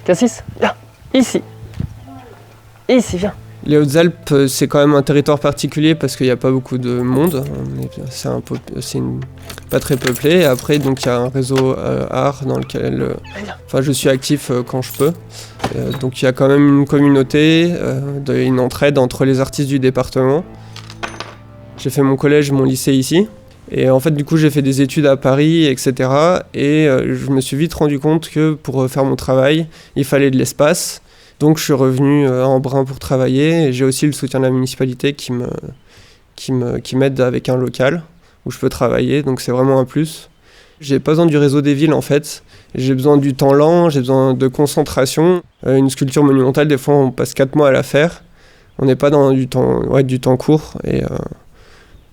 Cassis, viens, ici. Ici, viens. Les Hautes-Alpes, c'est quand même un territoire particulier parce qu'il n'y a pas beaucoup de monde. C'est pas très peuplé. Et après, donc, il y a un réseau art dans lequel je suis actif quand je peux. Donc il y a quand même une communauté, une entraide entre les artistes du département. J'ai fait mon collège, mon lycée ici. Et en fait, du coup, j'ai fait des études à Paris, etc. Et je me suis vite rendu compte que pour faire mon travail, il fallait de l'espace. Donc je suis revenu à Embrun pour travailler. Et j'ai aussi le soutien de la municipalité qui m'aide avec un local où je peux travailler. Donc c'est vraiment un plus. J'ai pas besoin du réseau des villes en fait. J'ai besoin du temps lent, j'ai besoin de concentration. Une sculpture monumentale, des fois on passe 4 mois à la faire. On n'est pas dans du temps court. Et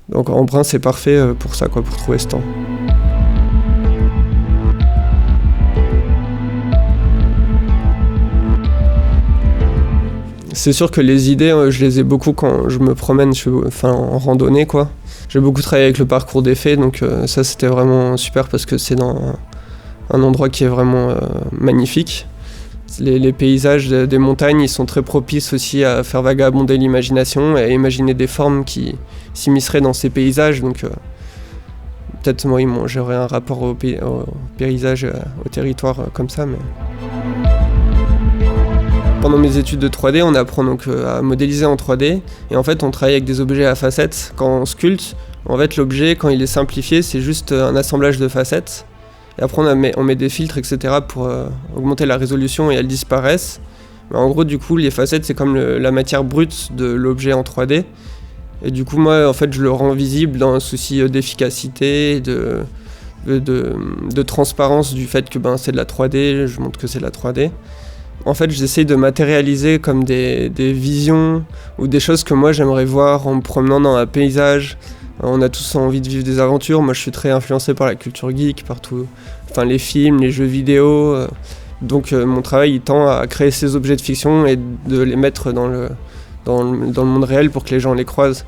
donc Embrun c'est parfait pour ça, pour trouver ce temps. C'est sûr que les idées, je les ai beaucoup quand je me promène en randonnée, quoi. J'ai beaucoup travaillé avec le parcours des fées, donc ça c'était vraiment super parce que c'est dans un endroit qui est vraiment magnifique. Les paysages des montagnes, ils sont très propices aussi à faire vagabonder l'imagination et à imaginer des formes qui s'immisceraient dans ces paysages. Donc peut-être moi, j'aurais un rapport au paysage, au territoire comme ça. Mais... Pendant mes études de 3D, on apprend donc à modéliser en 3D. Et en fait, on travaille avec des objets à facettes. Quand on sculpte, en fait, l'objet, quand il est simplifié, c'est juste un assemblage de facettes. Et après, on met des filtres, etc. pour augmenter la résolution et elles disparaissent. Mais en gros, du coup, les facettes, c'est comme la matière brute de l'objet en 3D. Et du coup, moi, en fait, je le rends visible dans un souci d'efficacité, de transparence du fait que c'est de la 3D, je montre que c'est de la 3D. En fait, j'essaye de matérialiser comme des visions ou des choses que moi j'aimerais voir en me promenant dans un paysage. On a tous envie de vivre des aventures. Moi, je suis très influencé par la culture geek, partout. Enfin, les films, les jeux vidéo. Donc, mon travail, il tend à créer ces objets de fiction et de les mettre dans le monde réel pour que les gens les croisent.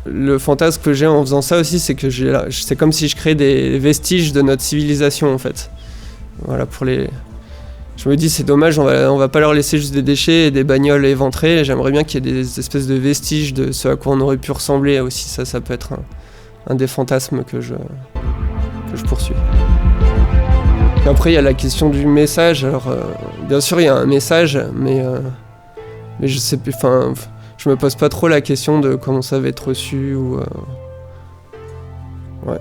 Le fantasme que j'ai en faisant ça aussi, c'est que c'est comme si je créais des vestiges de notre civilisation, en fait. Voilà, je me dis, c'est dommage, on va pas leur laisser juste des déchets et des bagnoles éventrées. J'aimerais bien qu'il y ait des espèces de vestiges de ce à quoi on aurait pu ressembler aussi. Ça peut être un des fantasmes que je poursuis. Et après, il y a la question du message. Alors, bien sûr, il y a un message, mais je sais plus. Enfin, je me pose pas trop la question de comment ça va être reçu ou. Ouais.